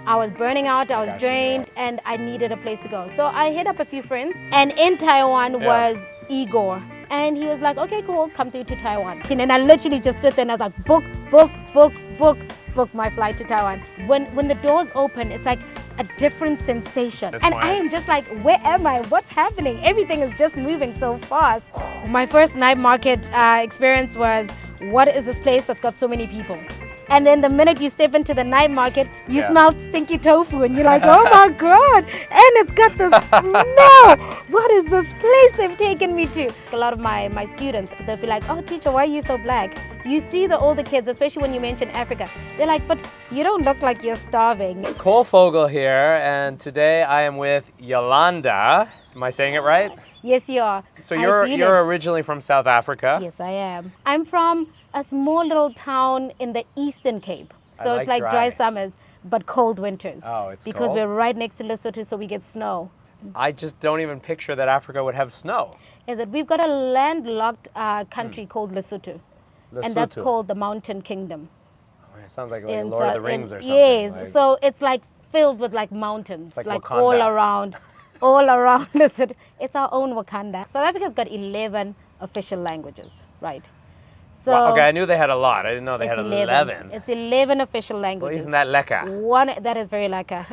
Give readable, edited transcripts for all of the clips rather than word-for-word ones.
I was burning out, I was drained, and I needed a place to go. So I hit up a few friends, and in Taiwan was Igor. And he was like, okay, cool, come through to Taiwan. And I literally just stood there and I was like, book my flight to Taiwan. When the doors open, it's like a different sensation. And I am just like, where am I? What's happening? Everything is just moving so fast. My first night market experience was, what is this place that's got so many people? And then the minute you step into the night market, you smell stinky tofu and you're like, oh my God. And it's got the smell. What is this place they've taken me to? A lot of my students, they'll be like, oh teacher, why are you so black? You see the older kids, especially when you mention Africa, they're like, but you don't look like you're starving. Cole Fogel here, and today I am with Yolanda. Am I saying it right? Yes, you are. So you're originally from South Africa? Yes, I am. I'm from a small little town in the Eastern Cape. So it's like dry summers, but cold winters. Oh, it's because cold? we're right next to Lesotho, so we get snow. I just don't even picture that Africa would have snow. Is that we've got a landlocked country called Lesotho. And that's called the Mountain Kingdom. Oh, it sounds like Lord of the Rings or something. Yes, so it's like filled with like mountains, like all around Lesotho. It's our own Wakanda. South Africa's got 11 official languages, right? So well, okay, I knew they had a lot. I didn't know they had 11. It's 11 official languages. Well, isn't that lekker? That is very lekker.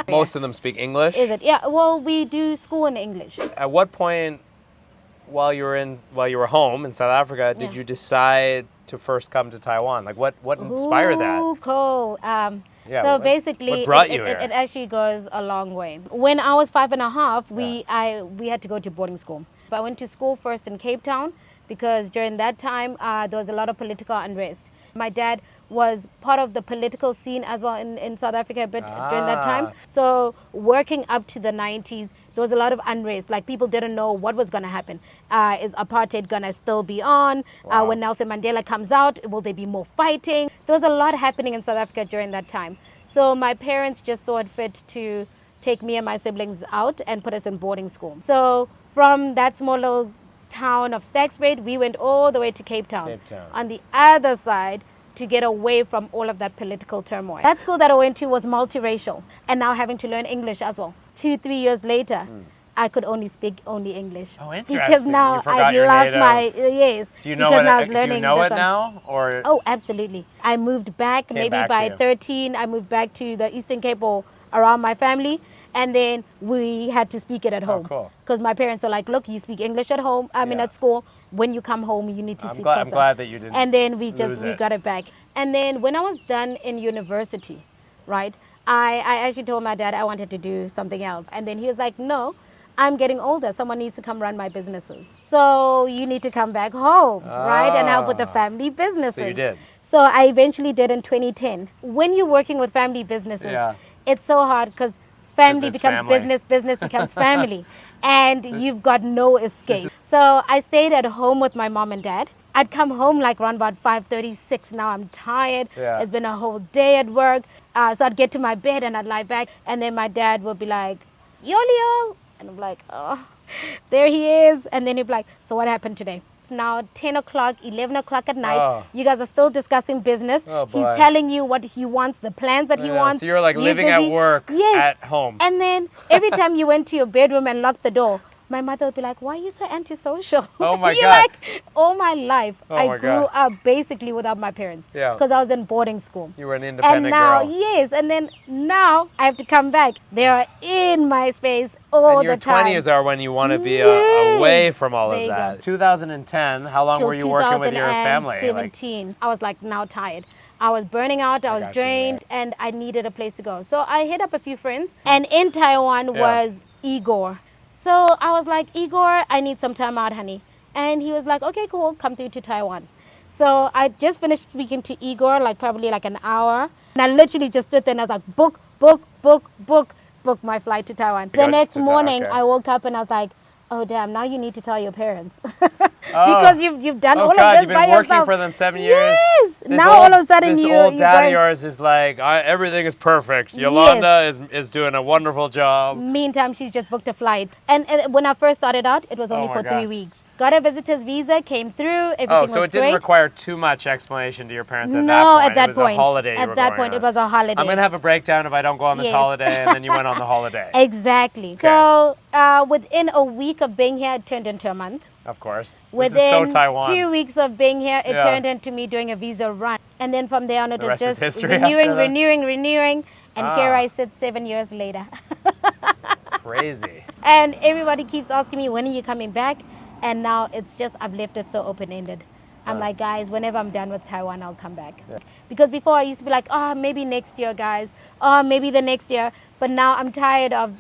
Most of them speak English? Is it? Yeah, well, we do school in English. At what point, while you were home in South Africa, did you decide to first come to Taiwan? Like, what inspired that? Ooh, cool. Yeah, basically, what brought you here? It actually goes a long way. When I was 5.5, we had to go to boarding school. But I went to school first in Cape Town because during that time there was a lot of political unrest. My dad was part of the political scene as well in South Africa a bit during that time. So working up to the 90s, there was a lot of unrest. Like people didn't know what was going to happen. Is apartheid going to still be on? When Nelson Mandela comes out, will there be more fighting? There was a lot happening in South Africa during that time. So my parents just saw it fit to take me and my siblings out and put us in boarding school. So from that small little town of Stagsbraid, we went all the way to Cape Town. On the other side, to get away from all of that political turmoil. That school that I went to was multiracial, and now having to learn English as well. 2-3 years later, I could only speak English. Oh, interesting. Because now I lost my, Do you know it now? Or? Oh, absolutely. I moved back, by 13, I moved back to the Eastern Cape or around my family. And then we had to speak it at home. Cool. Because my parents are like, look, you speak English at home, at school. When you come home, you need to speak Xhosa. I'm glad that you didn't. And then we got it back. And then when I was done in university, right, I actually told my dad I wanted to do something else. And then he was like, no, I'm getting older. Someone needs to come run my businesses. So you need to come back home, right, and help with the family businesses. So you did. So I eventually did in 2010. When you're working with family businesses, it's so hard because family becomes business, business becomes family, and you've got no escape. So I stayed at home with my mom and dad. I'd come home like around about 5:36. Now I'm tired. It's been a whole day at work. So I'd get to my bed and I'd lie back, and then my dad would be like, Yolio, and I'm like, oh, there he is. And then he'd be like, so what happened today? Now 10 o'clock, 11 o'clock at night, you guys are still discussing business. He's telling you what he wants, the plans that he wants. So you're like living at work at home. And then every time you went to your bedroom and locked the door, my mother would be like, why are you so antisocial? Oh my You're God. Like, all my life, I grew up basically without my parents. Because I was in boarding school. You were an independent girl. Yes, and then now I have to come back. They are in my space all the time. And your 20s are when you want to be away from all of that. 2010, how long were you working with your family? 2017. I was like now tired. I was burning out, I was drained, and I needed a place to go. So I hit up a few friends, and in Taiwan was Igor. So I was like, Igor, I need some time out, honey. And he was like, okay, cool, come through to Taiwan. So I just finished speaking to Igor, probably an hour. And I literally just stood there and I was like, book my flight to Taiwan. The next morning, I woke up and I was like, oh, damn, now you need to tell your parents. because you've done all God, of this you've been by working yourself. for them 7 years? Yes. This Now all of a sudden this you're old dad of going, yours is like, everything is perfect. Yolanda is doing a wonderful job. meantime, she's just booked a flight. And when I first started out, it was only Oh my for 3 God. weeks. Got a visitor's visa, came through, everything Oh, was so great. it didn't require too much explanation to your parents at that No, point. at that It was point. a holiday. At that point, it was a holiday. I'm going to have a breakdown if I don't go on this Yes. holiday, and then you went on the holiday. Exactly. Okay. So within a week of being here, it turned into a month. Of course. Within This is so Taiwan. 2 weeks of being here, it Yeah. turned into me doing a visa run. And then from there on, it The was rest is just history renewing, after that? renewing. And here Ah. I sit 7 years later. Crazy. And everybody keeps asking me, when are you coming back? And now it's just, I've left it so open-ended. I'm like, guys, whenever I'm done with Taiwan, I'll come back. Yeah. Because before I used to be like, maybe next year, guys. Maybe the next year. But now I'm tired of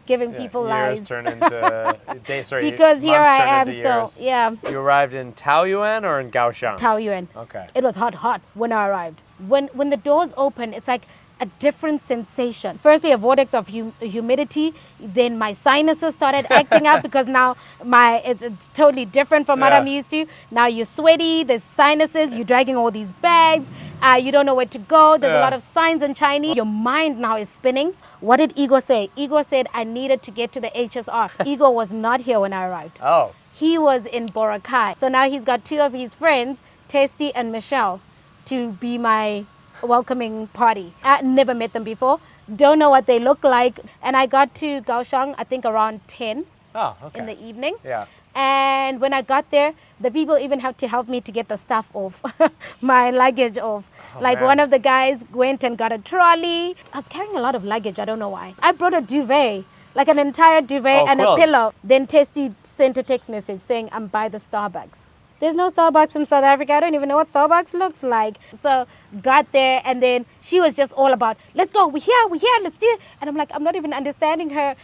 giving people years lives. turn into days. Sorry, Because here months I turn am into still, years. yeah. You arrived in Taoyuan or in Kaohsiung? Taoyuan. Okay. It was hot when I arrived. When the doors open, it's like a different sensation. Firstly, a vortex of humidity. Then my sinuses started acting up because now it's totally different from what Yeah. I'm used to. Now you're sweaty, there's sinuses, you're dragging all these bags, you don't know where to go. There's a Yeah. lot of signs in Chinese. Your mind now is spinning. What did Igor say? Igor said I needed to get to the HSR. Igor was not here when I arrived. Oh. He was in Boracay. So now he's got 2 of his friends, Tasty and Michelle, to be my welcoming party. I never met them before. Don't know what they look like. And I got to Kaohsiung, I think around 10 Oh, okay. in the evening. Yeah. And when I got there, the people even had to help me to get the stuff off, my luggage off. Like man. one of the guys went and got a trolley. I was carrying a lot of luggage, I don't know why. I brought a duvet, like an entire duvet and quilt. a pillow. Then Testy sent a text message saying, I'm by the Starbucks. There's no Starbucks in South Africa. I don't even know what Starbucks looks like. So got there, and then she was just all about, let's go, we're here, let's do it. And I'm like, I'm not even understanding her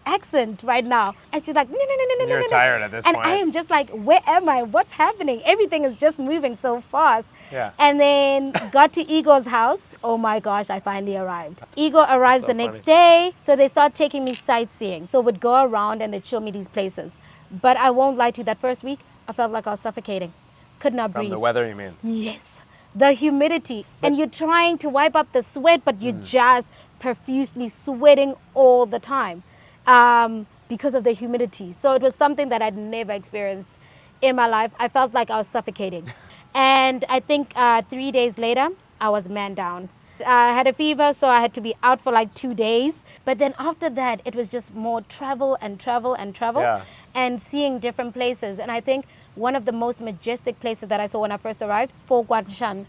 accent right now. And she's like, no. You're tired at this and point. I am just like, where am I? What's happening? Everything is just moving so fast. Yeah. And then got to Igor's house. Oh my gosh, I finally arrived. Igor arrives so the next funny. day. So they start taking me sightseeing. So we'd go around and they'd show me these places. But I won't lie to you, that first week, I felt like I was suffocating. Could not From breathe. the weather, you mean? Yes. The humidity. And you're trying to wipe up the sweat, but you're just profusely sweating all the time because of the humidity. So it was something that I'd never experienced in my life. I felt like I was suffocating. And I think 3 days later, I was man down. I had a fever, so I had to be out for like 2 days. But then after that, it was just more travel and travel and travel. Yeah. And seeing different places. And I think one of the most majestic places that I saw when I first arrived, Fo Guang Shan.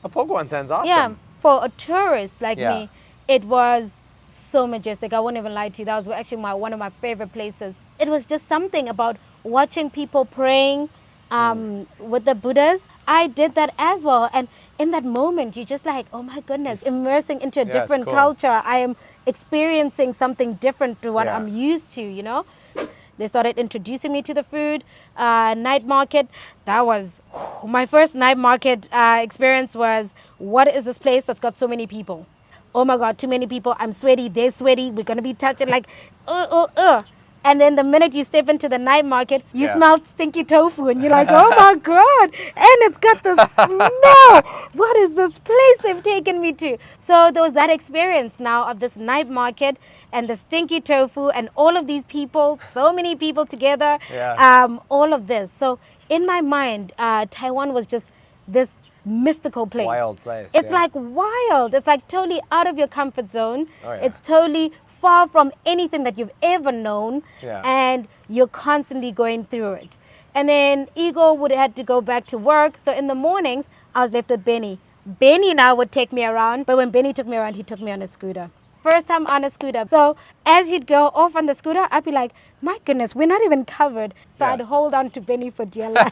A Pokemon sounds awesome. Yeah, for a tourist like Yeah. me, it was so majestic. I won't even lie to you. That was actually one of my favorite places. It was just something about watching people praying with the Buddhas. I did that as well. And in that moment, you're just like, oh my goodness, immersing into a it's different cool. culture. I am experiencing something different to what Yeah. I'm used to, you know? They started introducing me to the food, night market. That was my first night market experience was, what is this place that's got so many people? Oh my God, too many people. I'm sweaty, they're sweaty. We're going to be touching like, And then the minute you step into the night market, you Yeah. smell stinky tofu and you're like, oh my God. And it's got the smell. What is this place they've taken me to? So there was that experience now of this night market and the stinky tofu and all of these people, so many people together, Yeah. all of this. So in my mind, Taiwan was just this mystical place. Wild place, It's yeah. like wild. It's like totally out of your comfort zone. Oh, yeah. It's totally far from anything that you've ever known. Yeah. And you're constantly going through it. And then Igor would have to go back to work. So in the mornings, I was left with Benny. Benny now would take me around. But when Benny took me around, he took me on a scooter. First time on a scooter. So as he'd go off on the scooter, I'd be like, my goodness, we're not even covered. So Yeah. I'd hold on to Benny for dear life.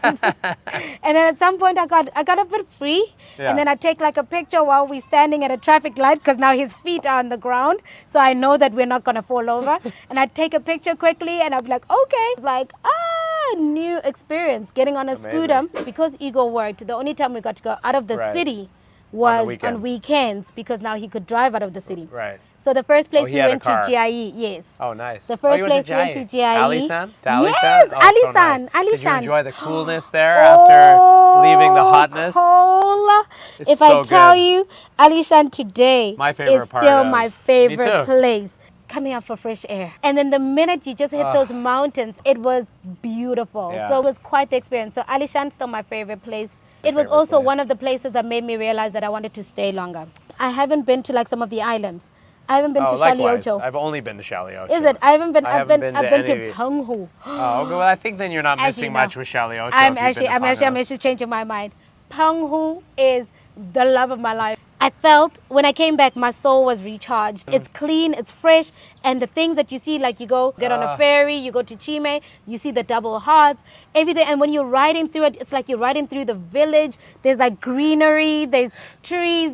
And then at some point I got a bit free. Yeah. And then I'd take like a picture while we're standing at a traffic light because now his feet are on the ground. So I know that we're not going to fall over. And I'd take a picture quickly and I'd be like, okay. Like, new experience getting on a Amazing. scooter. Because Igor worked, the only time we got to go out of the Right. city was weekends. on weekends because now he could drive out of the city. Right. So the first place he we had a went to car. GIE, yes. Oh, nice. The first you place we went to GIE. Ali-san? To Ali-san? Yes, Oh, so Ali-san, nice. Ali-san. Did you enjoy the coolness there after leaving the hotness? Cool. It's If so I tell good. you, Ali-san today My favorite is part still of- my Me favorite too. place. Coming out for fresh air. And then the minute you just hit those mountains, it was beautiful. Yeah. So it was quite the experience. So Alishan's still my favorite place. It was favorite also place. one of the places that made me realize that I wanted to stay longer. I haven't been to like some of the islands. I haven't been Oh, to likewise. Shaliocho. I've only been to Shaliocho. Is it? I haven't been. I I've haven't been. been to I've been any- to Penghu. Oh, okay. Well, I think then you're not Actually, missing no. much with Shaliocho. I'm if you've been to I'm Penghu. actually changing my mind. Penghu is the love of my life. I felt when I came back, my soul was recharged. It's clean, it's fresh, and the things that you see, like you go get on a ferry, you go to Chime, you see the double hearts, everything. And when you're riding through it, it's like you're riding through the village. There's like greenery, there's trees,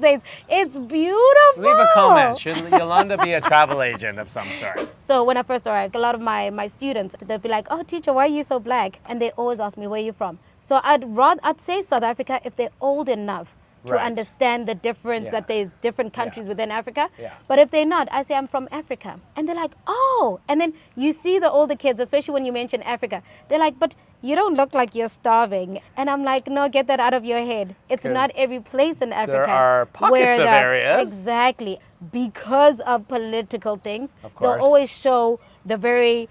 it's beautiful. Leave a comment. Should Yolanda be a travel agent of some sort? So when I first arrived, a lot of my students, they'll be like, oh, teacher, why are you so black? And they always ask me, where are you from? So I'd say South Africa if they're old enough to Right. understand the difference Yeah. that there's different countries within Africa. Yeah. But if they're not, I say I'm from Africa. And they're like, oh. And then you see the older kids, especially when you mention Africa, they're like, but you don't look like you're starving. And I'm like, no, get that out of your head. It's 'Cause not every place in Africa. are pockets where of areas. Exactly. Because of political things, Of they'll course. always show the very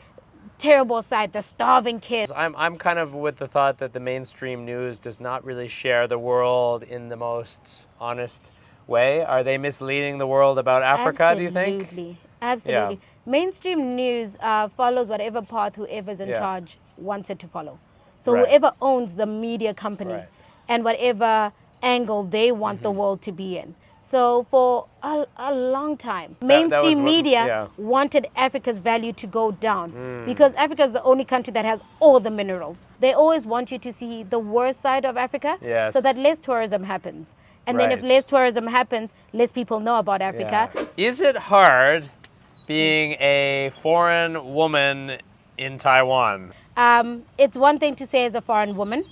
terrible side, the starving kids. I'm kind of with the thought that the mainstream news does not really share the world in the most honest way. Are they misleading the world about Africa, do you think? Absolutely. Absolutely. Mainstream news follows whatever path whoever's in Yeah. charge wants it to follow. So Right. whoever owns the media company Right. and whatever angle they want the world to be in. So for a long time, that was mainstream what- media yeah. wanted Africa's value to go down because Africa is the only country that has all the minerals. They always want you to see the worst side of Africa Yes. so that less tourism happens. And then if Right. less tourism happens, less people know about Africa. Yeah. Is it hard being a foreign woman in Taiwan? It's one thing to say as a foreign woman,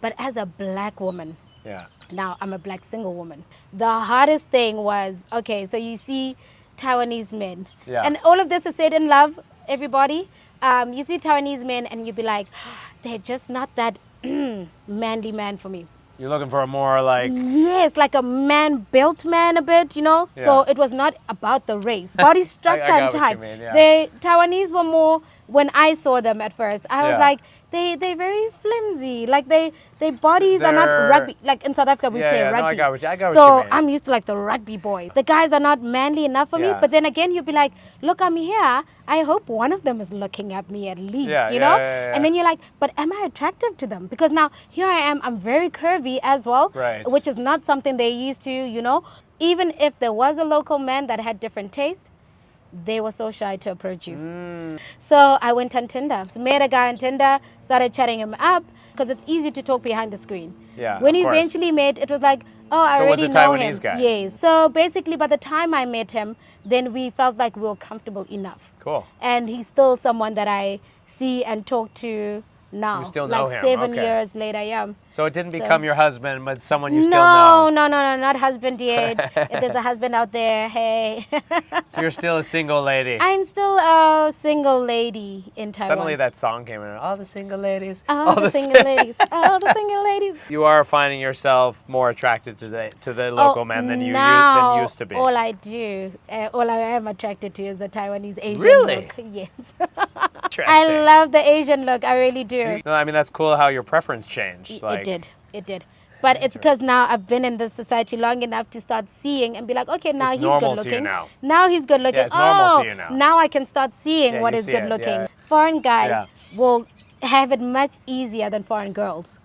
but as a black woman, Yeah. now I'm a black single woman. The hardest thing was, okay, so you see Taiwanese men. Yeah. And all of this is said in love, everybody. You see Taiwanese men and you'd be like, they're just not that manly man for me. You're looking for a more like, Yes, like a man-built man a bit, you know? So Yeah. it was not about the race. Body structure I and got what you type. mean, yeah. The Taiwanese were more, when I saw them at first, I was Yeah. like, they're very flimsy. Like their bodies are not They're- rugby. Like in South Africa, we Yeah, play yeah, no, I rugby. got what you so mean. I'm used to like the rugby boys. The guys are not manly enough for me. Yeah. But then again, you'd be like, look, I'm here. I hope one of them is looking at me at least, Yeah, you yeah, know? yeah, yeah. And then you're like, but am I attractive to them? Because now here I am, I'm very curvy as well, Right. which is not something they used to, you know? Even if there was a local man that had different taste, they were so shy to approach you. So I went on Tinder. So met a guy on Tinder, started chatting him up, because it's easy to talk behind the screen. Yeah, When of we course. eventually met, it was like, oh, I So was already it know him. Taiwanese guy? Yes. So basically, by the time I met him, then we felt like we were comfortable enough. Cool. And he's still someone that I see and talk to now. You still know like him, 7 okay. years later, yeah. So it didn't So- become your husband, but someone you still know. No, not husband yet. If there's a husband out there, hey. So you're still a single lady. I'm still a single lady in Taiwan. Suddenly that song came in. All the single ladies. All the single ladies. All the single ladies. You are finding yourself more attracted to the local men than you now, used to be. All I do, all I am attracted to is the Taiwanese Asian Really? look. Yes. Interesting. I love the Asian look. I really do. No, I mean that's cool how your preference changed. It did. It did. But it's because now I've been in this society long enough to start seeing and be like, okay, now It's he's normal good to you looking. now. He's good looking. Yeah, it's normal oh, to you now. I can start seeing Yeah, what you is see good it, looking. yeah. Foreign guys Yeah. will have it much easier than foreign girls.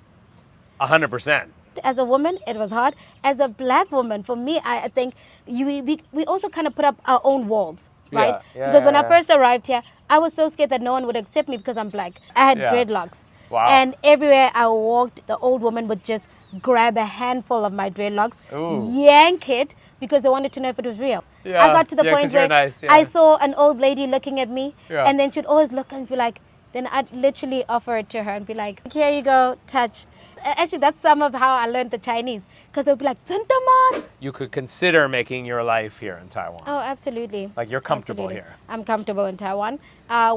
100%. As a woman, it was hard. As a black woman, for me, I think we also kind of put up our own walls, right? Yeah, Because when I yeah. first arrived here, I was so scared that no one would accept me because I'm black. I had Yeah. dreadlocks. Wow. And everywhere I walked, the old woman would just grab a handful of my dreadlocks, Ooh. yank it, because they wanted to know if it was real. Yeah, I got to the yeah, point 'cause you're where nice, yeah. I saw an old lady looking at me, Yeah. and then she'd always look and be like, then I'd literally offer it to her and be like, here you go, touch. actually that's some of how I learned the Chinese, because they'll be like, "Zintaman." You could consider making your life here in Taiwan. Oh, absolutely. Like you're comfortable Absolutely. here. I'm comfortable in Taiwan,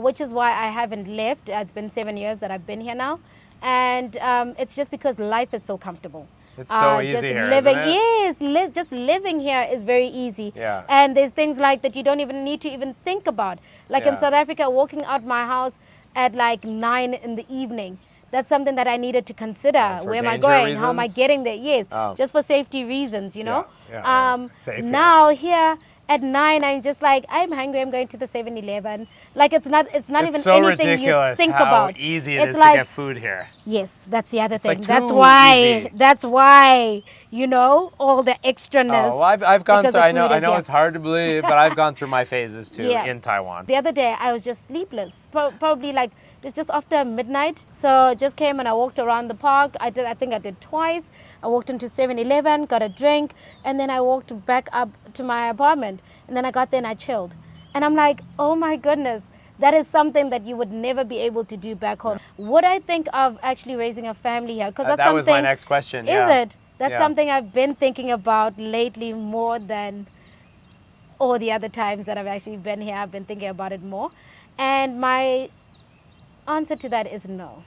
which is why I haven't left. It's been 7 years that I've been here now, and it's just because life is so comfortable. It's so Just easy here, living, isn't it? yes, just living here is very easy. Yeah. And there's things like that you don't even need to even think about. Like in Yeah. South Africa, walking out my house at like 9 in the evening. That's something that I needed to consider. For Where am I danger going? How am I reasons? getting there? Yes, Oh. just for safety reasons, you know. Yeah. Safe here. Now here at 9, I'm just like, I'm hungry. I'm going to the 7-Eleven. Like it's not It's even so anything ridiculous you think how about. easy It's to like, get food here. yes, that's the other thing. like That's too why. easy. That's why. You know, all the extraness. Oh, well, I've gone because through. the I know food is here. it's hard to believe, but I've gone through my phases too Yeah. in Taiwan. The other day, I was just sleepless. Probably like it's just after midnight. So just came and I walked around the park. I think I did twice. I walked into 7-Eleven, got a drink, and then I walked back up to my apartment. And then I got there and I chilled. And I'm like, oh my goodness, that is something that you would never be able to do back home. Would I think of actually raising a family here? Because that's That was my something. next question. Is Yeah. it? That's Yeah. something I've been thinking about lately more than all the other times that I've actually been here. I've been thinking about it more. And my answer to that is no.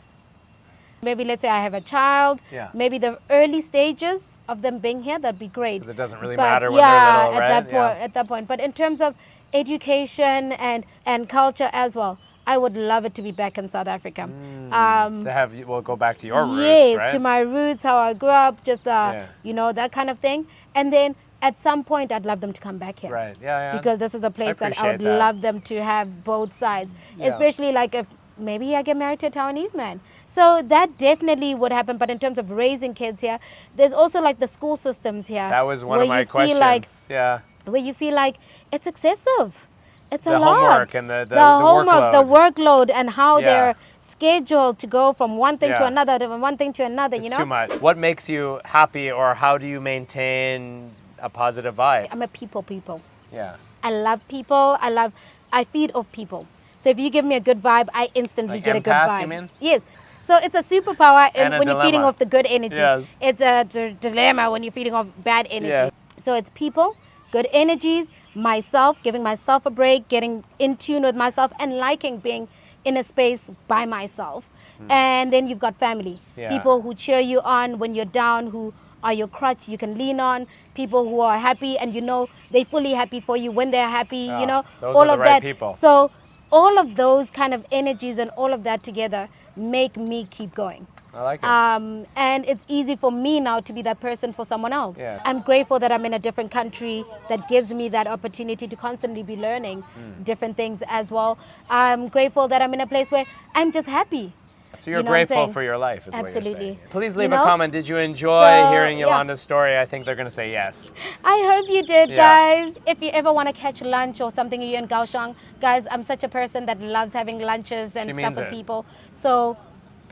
Maybe let's say I have a child, Yeah. maybe the early stages of them being here, that'd be great. 'Cause it doesn't really But matter when they're little, at right? that point, Yeah. at that point. But in terms of education and culture as well, I would love it to be back in South Africa. To have we'll go back to your roots, Yes, right? to my roots, how I grew up, just Yeah. you know, that kind of thing. And then at some point, I'd love them to come back here. Right. Yeah. Because this is a place that I appreciate would that. love them to have both sides, Yeah. especially like if maybe I get married to a Taiwanese man. So that definitely would happen. But in terms of raising kids here, there's also like the school systems here. That was one where of my you feel questions. like, where you feel like it's excessive. It's a The lot. homework and the homework, the workload. workload, and how Yeah. they're scheduled to go from one thing to Yeah. another, from one thing to another. It's you know, too much. What makes you happy, or how do you maintain a positive vibe? I'm a people. Yeah. I love people. I feed off people. So if you give me a good vibe, I instantly Like get a good empath, vibe. you mean? Yes. So it's a superpower And a when you're feeding dilemma. off the good energy. Yes. It's a dilemma when you're feeding off bad energy. Yeah. So it's people, good energies, myself, giving myself a break, getting in tune with myself, and liking being in a space by myself. And then you've got family. Yeah. People who cheer you on when you're down, who are your crutch you can lean on, people who are happy and you know they're fully happy for you when they're happy, you know, those all are the of right that. people. So all of those kind of energies and all of that together make me keep going. I like it. And it's easy for me now to be that person for someone else. Yeah. I'm grateful that I'm in a different country that gives me that opportunity to constantly be learning different things as well. I'm grateful that I'm in a place where I'm just happy. So you're You know what I'm grateful saying? for your life, is what you're Absolutely. saying. Please You leave a know? comment. Did you enjoy So, hearing yeah. Yolanda's story? I think they're going to say yes. I hope you did, Yeah. guys. If you ever want to catch lunch or something here in Kaohsiung, guys, I'm such a person that loves having lunches and She stuff means with it. people. So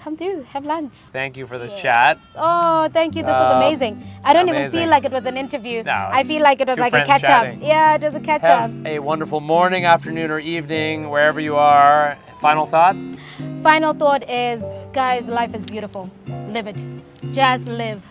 come through, have lunch. Thank you for this chat. Oh, thank you. This was amazing. I don't even amazing. feel like it was an interview. No, I feel like it was two like a friends catch chatting. up. Yeah, it was a catch up. Have a wonderful morning, afternoon, or evening, wherever you are. Final thought? Final thought is, guys, life is beautiful. Live it. Just live.